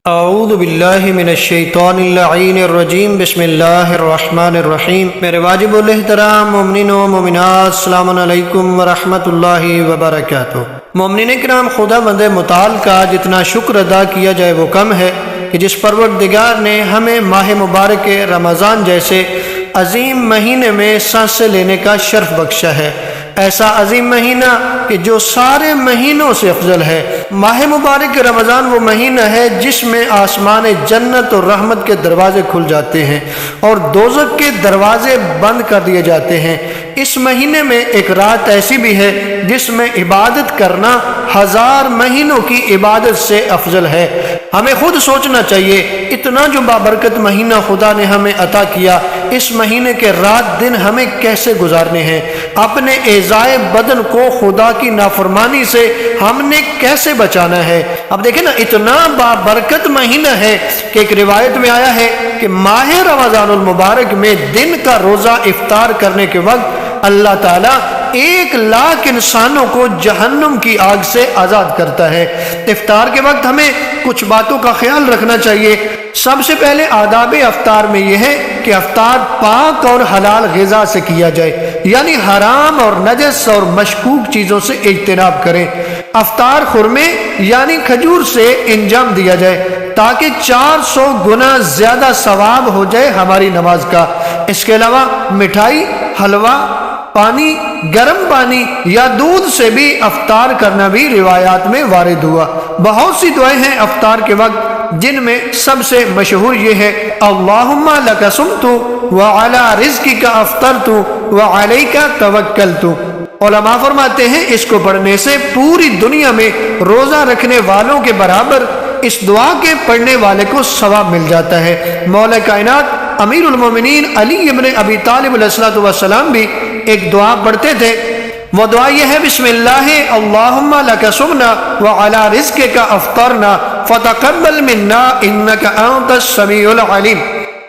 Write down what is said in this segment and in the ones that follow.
اعوذ باللہ من الشیطان اللعین الرجیم بسم اللہ الرحمن الرحیم۔ میرے واجب الاحترام مومنین و مومنات، السلام علیکم ورحمۃ اللہ وبرکاتہ۔ مومنین کرام، خدا بند متعال کا جتنا شکر ادا کیا جائے وہ کم ہے کہ جس پروردگار نے ہمیں ماہ مبارک رمضان جیسے عظیم مہینے میں سانسیں لینے کا شرف بخشا ہے۔ ایسا عظیم مہینہ کہ جو سارے مہینوں سے افضل ہے۔ ماہ مبارک رمضان وہ مہینہ ہے جس میں آسمان جنت اور رحمت کے دروازے کھل جاتے ہیں اور دوزخ کے دروازے بند کر دیے جاتے ہیں۔ اس مہینے میں ایک رات ایسی بھی ہے جس میں عبادت کرنا 1000 مہینوں کی عبادت سے افضل ہے۔ ہمیں خود سوچنا چاہیے، اتنا جو بابرکت مہینہ خدا نے ہمیں عطا کیا، اس مہینے کے رات دن ہمیں کیسے گزارنے ہیں؟ اپنے اعضائے بدن کو خدا کی نافرمانی سے ہم نے کیسے بچانا ہے؟ اب دیکھیں نا، اتنا بابرکت مہینہ ہے کہ ایک روایت میں آیا ہے کہ ماہ رمضان المبارک میں دن کا روزہ افطار کرنے کے وقت اللہ تعالیٰ 1,00,000 انسانوں کو جہنم کی آگ سے آزاد کرتا ہے۔ افطار کے وقت ہمیں کچھ باتوں کا خیال رکھنا چاہیے۔ سب سے پہلے آداب افطار میں یہ ہے کہ افطار پاک اور حلال غذا سے کیا جائے، یعنی حرام اور نجس اور مشکوک چیزوں سے اجتناب کریں۔ افطار خرمے یعنی کھجور سے انجام دیا جائے تاکہ 400 گنا زیادہ ثواب ہو جائے ہماری نماز کا۔ اس کے علاوہ مٹھائی، حلوہ، پانی، گرم پانی یا دودھ سے بھی افطار کرنا بھی روایات میں وارد ہوا۔ بہت سی دعائیں ہیں افطار کے وقت، جن میں سب سے مشہور یہ ہے: اللہم لک صمت وعلی رزقک افطرت وعلیک توکلت۔ علماء فرماتے ہیں اس کو پڑھنے سے پوری دنیا میں روزہ رکھنے والوں کے برابر اس دعا کے پڑھنے والے کو ثواب مل جاتا ہے۔ مولا کائنات امیر المومنین علی ابن ابی طالب علیہ السلام بھی ایک دعا پڑھتے تھے۔ وہ دعا یہ ہے: بسم اللہ اللہم لک صمنا وعلی رزقک افطرنا فتقبل منا انک انت السمیع العلیم۔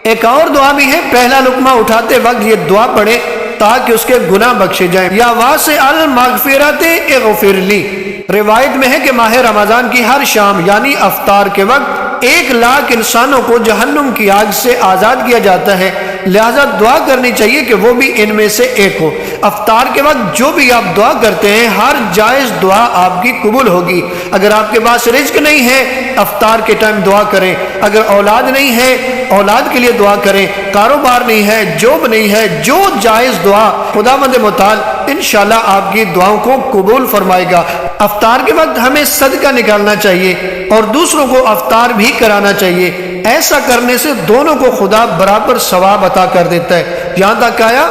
ایک اور دعا بھی ہے، پہلا لقمہ اٹھاتے وقت یہ دعا پڑھے تاکہ اس کے گناہ بخشے جائیں۔ یا واسع المغفرت اغفر لی۔ روایت میں ہے کہ ماہ رمضان کی ہر شام یعنی افطار کے وقت 1,00,000 انسانوں کو جہنم کی آگ سے آزاد کیا جاتا ہے، لہذا دعا کرنی چاہیے کہ وہ بھی ان میں سے ایک ہو۔ افطار کے وقت جو بھی آپ دعا کرتے ہیں، ہر جائز دعا آپ کی قبول ہوگی۔ اگر آپ کے پاس رزق نہیں ہے، افطار کے ٹائم دعا کریں۔ اگر اولاد نہیں ہے، اولاد کے لیے دعا کریں۔ کاروبار نہیں ہے، جاب نہیں ہے، جو جائز دعا خداوند متعال انشاءاللہ آپ کی دعاؤں کو قبول فرمائے گا۔ افطار کے وقت ہمیں صدقہ نکالنا چاہیے اور دوسروں کو افطار بھی کرانا چاہیے۔ ایسا کرنے سے دونوں کو خدا برابر ثواب عطا کر دیتا ہے۔ یہاں تک آیا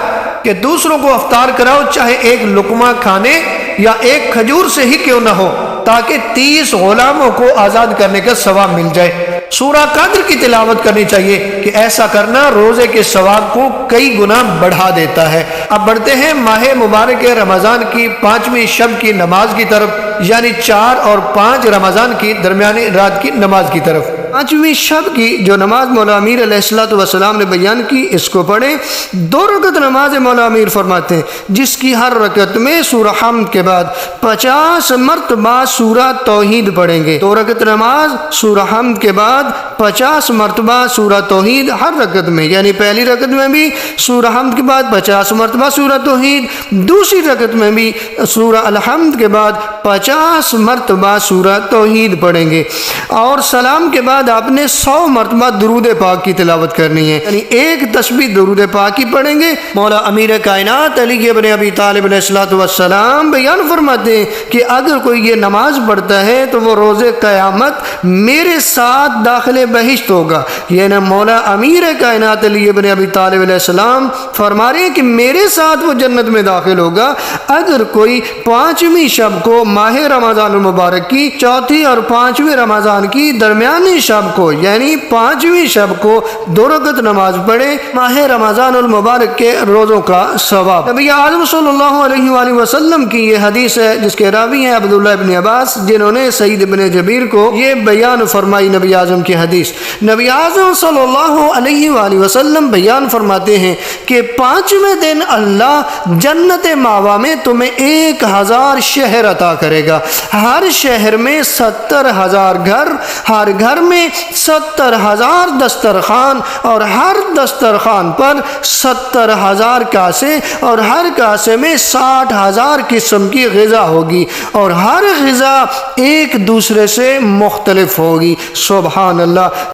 کہ دوسروں کو افطار کراؤ، چاہے ایک لقمہ کھانے یا ایک کھجور سے ہی کیوں نہ ہو، تاکہ 30 غلاموں کو آزاد کرنے کا ثواب مل جائے۔ سورہ قدر کی تلاوت کرنی چاہیے کہ ایسا کرنا روزے کے ثواب کو کئی گنا بڑھا دیتا ہے۔ اب بڑھتے ہیں ماہ مبارک رمضان کی 5ویں شب کی نماز کی طرف، یعنی 4 اور 5 رمضان کی درمیانی رات کی نماز کی طرف۔ 5ویں شب کی جو نماز مولا امیر علیہ السلام نے بیان کی، اس کو پڑھیں۔ 2 رکعت نماز مولا امیر فرماتے ہیں جس کی ہر رکعت میں سورہ حمد کے بعد 50 مرتبہ سورہ توحید پڑھیں گے۔ 2 رکعت نماز سورہ حمد کے بعد 50 مرتبہ سورہ توحید ہر رکعت میں، یعنی پہلی رکعت میں بھی سورہ حمد کے بعد 50 مرتبہ سورہ توحید، دوسری رکعت میں بھی سورہ الحمد کے بعد 50 مرتبہ سورہ توحید پڑھیں گے، اور سلام کے بعد آپ نے 100 مرتبہ درود پاک کی تلاوت کرنی ہے، یعنی ایک تسبیح درود پاک کی پڑھیں گے۔ مولا امیر کائنات علی ابن ابی طالب علیہ السلام بیان فرماتے ہیں کہ اگر کوئی یہ نماز پڑھتا ہے تو وہ روز قیامت میرے ساتھ داخل بہشت ہوگا۔ یعنی مولا امیر کائنات علی ابن ابی طالب علیہ السلام فرما رہے ہیں کہ میرے ساتھ وہ جنت میں داخل ہوگا اگر کوئی 5ویں شب کو ماہ رمضان المبارک کی 4تھی اور 5ویں رمضان کی درمیانی شب کو، یعنی 5ویں شب کو 2 رکعت نماز پڑھے۔ ماہ رمضان المبارک کے روزوں کا ثواب۔ نبی اعظم صلی اللہ علیہ وآلہ وسلم کی یہ حدیث ہے جس کے راوی ہیں عبداللہ ابن عباس، جنہوں نے سعید ابن جبیر کو یہ بیان فرمائی نبی اعظم کی حدیث۔ نبی اعظم صلی اللہ علیہ وآلہ وسلم بیان فرماتے ہیں کہ 5ویں دن اللہ جنت ماوا میں تمہیں 1000 شہر عطا کرے گا۔ ہر شہر میں 70,000 گھر، ہر گھر میں میں 70,000 دسترخوان اور ہر دسترخوان پر 70,000 کاسے اور ہر کاسے میں 60,000 قسم کی غذا ہوگی اور ہر غذا ایک دوسرے سے مختلف ہوگی۔ سبحان اللہ۔